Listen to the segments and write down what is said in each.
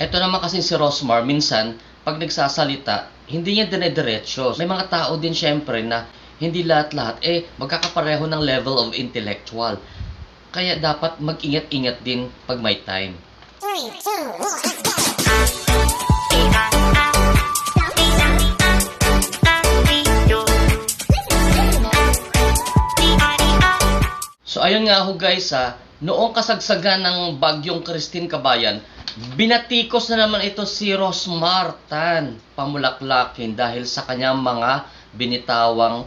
Eto naman kasi si Rosmar, minsan, pag nagsasalita, hindi niya dire-diretso. May mga tao din syempre na hindi lahat-lahat magkakapareho ng level of intellectual. Kaya dapat mag-ingat-ingat din pag may time. 3, 2, 1, let's go! So ayun nga ho guys noong kasagsagan ng bagyong Christine Kabayan, binatikos na naman ito si Rosmar Tan pamulaklakin dahil sa kanyang mga binitawang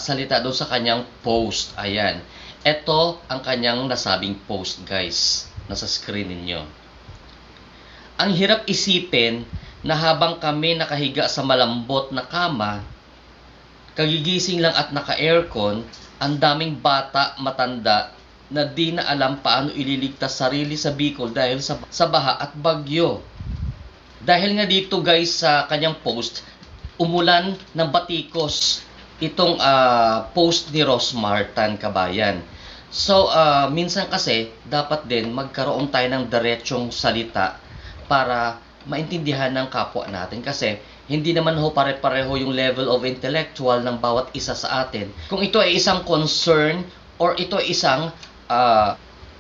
salita doon sa kanyang post. Ayan. Ito ang kanyang nasabing post guys. Nasa screen ninyo. Ang hirap isipin na habang kami nakahiga sa malambot na kama, kagigising lang at naka-aircon, ang daming bata, matanda na di na alam paano ililigtas sarili sa Bicol dahil sa baha at bagyo. Dahil nga dito guys sa kanyang post, umulan ng batikos itong post ni Rosmar Tan Kabayan. So minsan kasi dapat din magkaroon tayo ng diretsong salita para maintindihan ng kapwa natin kasi hindi naman ho pare-pareho yung level of intellectual ng bawat isa sa atin. Kung ito ay isang concern or ito ay isang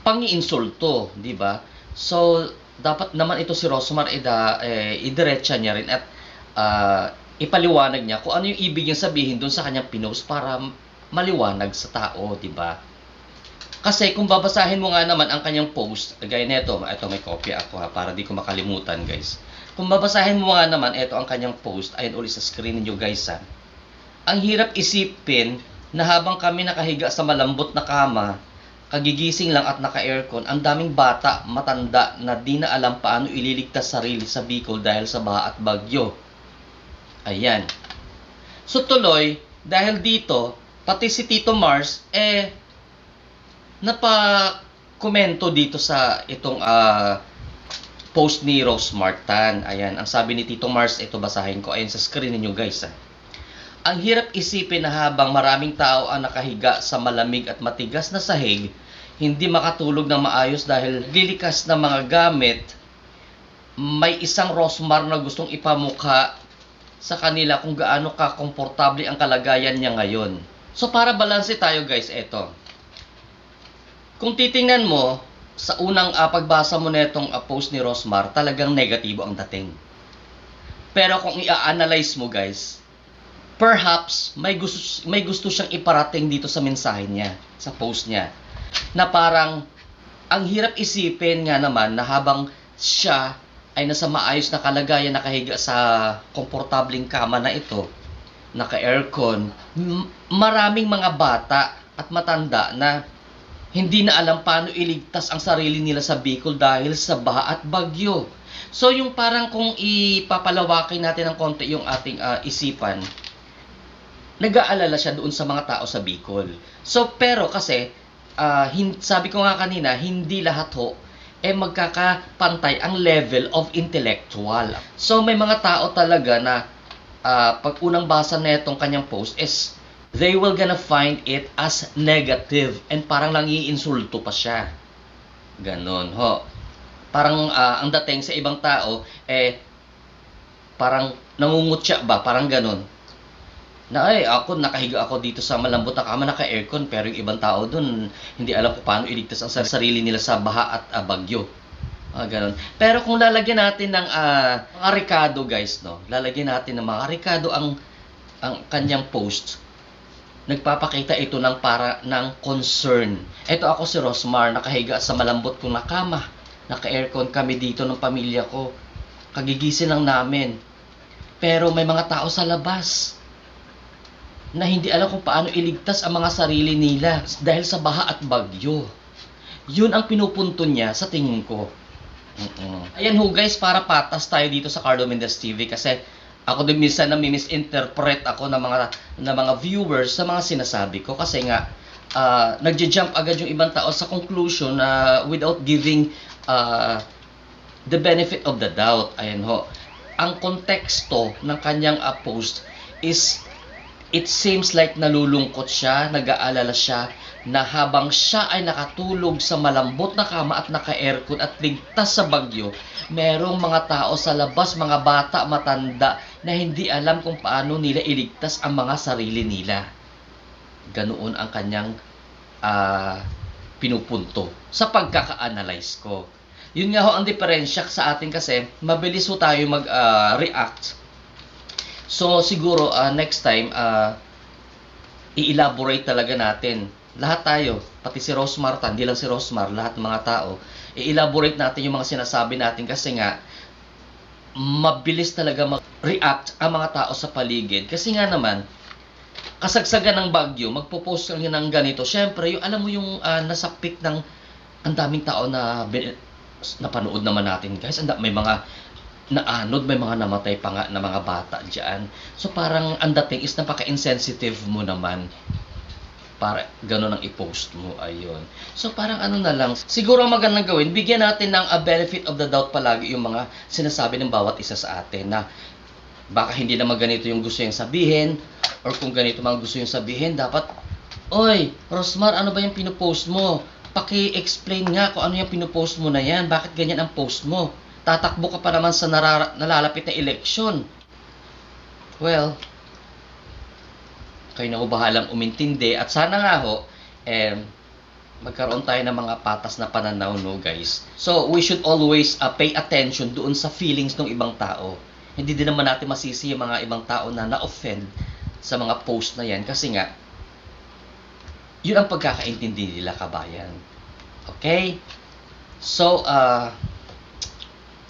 pang-iinsulto, di ba? So, dapat naman ito si Rosmar idiretsa niya rin at ipaliwanag niya kung ano yung ibig niyang sabihin doon sa kanyang pinost para maliwanag sa tao, di ba? Kasi kung babasahin mo nga naman ang kanyang post, gaya nito, ito may kopya ako para di ko makalimutan guys. Kung babasahin mo nga naman, ito ang kanyang post, ayun ulit sa screen niyo guys Ang hirap isipin na habang kami nakahiga sa malambot na kama, kagigising lang at naka-aircon, ang daming bata, matanda na di na alam paano ililigtas sarili sa Bicol dahil sa baha at bagyo. Ayan. So tuloy, dahil dito, pati si Tito Mars, napa-komento dito sa itong post ni Rosmar Tan. Ayan, ang sabi ni Tito Mars, ito basahin ko. Ayan sa screen niyo guys. Ang hirap isipin na habang maraming tao ang nakahiga sa malamig at matigas na sahig, hindi makatulog na maayos dahil lilikas na mga gamit, may isang Rosmar na gustong ipamukha sa kanila kung gaano ka-komportable ang kalagayan niya ngayon. So para balanse tayo guys, eto. Kung titingnan mo, sa unang pagbasa mo netong post ni Rosmar, talagang negatibo ang dating. Pero kung i-analyze mo guys, perhaps may gusto siyang iparating dito sa mensahe niya, sa post niya. Na parang, ang hirap isipin nga naman na habang siya ay nasa maayos na kalagayan, nakahiga sa komportabling kama na ito, naka-aircon, maraming mga bata at matanda na hindi na alam paano iligtas ang sarili nila sa Bicol dahil sa baha at bagyo. So yung parang kung ipapalawakin natin ng konti yung ating isipan, nag-aalala siya doon sa mga tao sa Bicol. So pero kasi, sabi ko nga kanina, hindi lahat ho magkakapantay ang level of intellectual. So may mga tao talaga na pag unang basa na itong kanyang post is they will gonna find it as negative and parang nangiinsulto pa siya. Ganon ho. Parang ang dating sa ibang tao parang nangungutya ba, parang ganon. Na ako nakahiga ako dito sa malambot na kama, naka-aircon, pero yung ibang tao dun hindi alam kung paano iligtas ang sarili nila sa baha at bagyo. Ganon. Pero kung lalagyan natin ng mga rekado guys, no? Lalagyan natin ng mga rekado ang kanyang post. Nagpapakita ito ng concern. Ito ako si Rosmar, nakahiga sa malambot kong nakama. Naka-aircon kami dito ng pamilya ko. Kagigising lang namin. Pero may mga tao sa labas na hindi alam kung paano iligtas ang mga sarili nila dahil sa baha at bagyo. Yun ang pinupunto niya sa tingin ko. Ayan ho guys, para patas tayo dito sa Carlo Mendez TV kasi ako din minsan nami-misinterpret ako ng mga viewers sa mga sinasabi ko kasi nga nagja-jump agad yung ibang tao sa conclusion without giving the benefit of the doubt. Ayan ho. Ang konteksto ng kanyang post is it seems like nalulungkot siya, nag-aalala siya na habang siya ay nakatulog sa malambot na kama at naka-aircon at ligtas sa bagyo, merong mga tao sa labas, mga bata, matanda, na hindi alam kung paano nila iligtas ang mga sarili nila. Ganoon ang kanyang pinupunto sa pagkaka-analyze ko. Yun nga ho ang diferensya sa atin kasi mabilis ho tayo mag-react. So siguro next time i-elaborate talaga natin. Lahat tayo, pati si Rosmar, hindi lang si Rosmar, lahat ng mga tao, i-elaborate natin yung mga sinasabi natin kasi nga mabilis talaga mag-react ang mga tao sa paligid. Kasi nga naman, kasagsagan ng bagyo, magpo-post lang yun ng ganito. Syempre, yung, alam mo yung nasa peak ng ang daming tao na napanood naman natin, guys. May mga naanod, may mga namatay pa nga na mga bata dyan. So parang ang dating is napaka-insensitive mo naman. Para gano'n ang i-post mo, ayun. So parang ano na lang, siguro ang magandang gawin, bigyan natin ng a benefit of the doubt palagi yung mga sinasabi ng bawat isa sa atin na baka hindi naman ganito yung gusto yung sabihin, or kung ganito man gusto yung sabihin, dapat, oy, Rosmar, ano ba yung pinupost mo? Paki-explain nga kung ano yung pinupost mo na yan, bakit ganyan ang post mo? Tatakbo ka pa naman sa nalalapit na eleksyon. Well, kayo na ho bahalang umintindi at sana nga ho magkaroon tayo ng mga patas na pananaw, no guys. So we should always pay attention doon sa feelings ng ibang tao. Hindi din naman natin masisi yung mga ibang tao na na-offend sa mga post na yan kasi nga yun ang pagkakaintindi nila, kabayan. Okay? So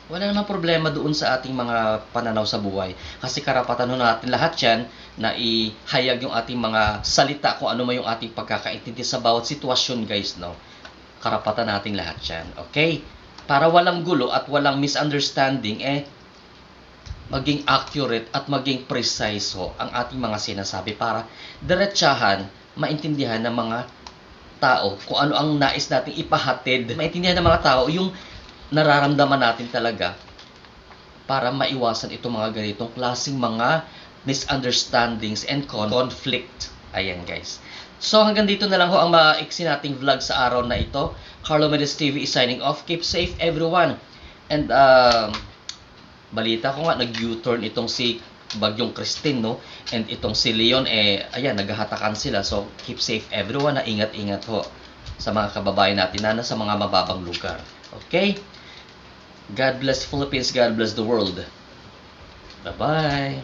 wala namang problema doon sa ating mga pananaw sa buhay. Kasi karapatan natin lahat yan na ihayag yung ating mga salita kung ano man yung ating pagkakaintindi sa bawat sitwasyon, guys, no? Karapatan natin lahat yan. Okay? Para walang gulo at walang misunderstanding, maging accurate at maging precise ho ang ating mga sinasabi para diretsahan, maintindihan ng mga tao kung ano ang nais nating ipahatid. Maintindihan ng mga tao yung nararamdaman natin talaga para maiwasan itong mga ganitong klaseng mga misunderstandings and conflict. Ayan, guys. So hanggang dito na lang ho ang maiksi nating vlog sa araw na ito. Carlo Mendez TV is signing off. Keep safe, everyone. And balita ko nga nag-U-turn itong si Bagyong Christine, no? And itong si Leon, ayan, naghahatakan sila. So keep safe, everyone. Ingat-ingat ho sa mga kababayan natin na nasa mga mababang lugar. Okay? God bless Philippines. God bless the world. Bye-bye.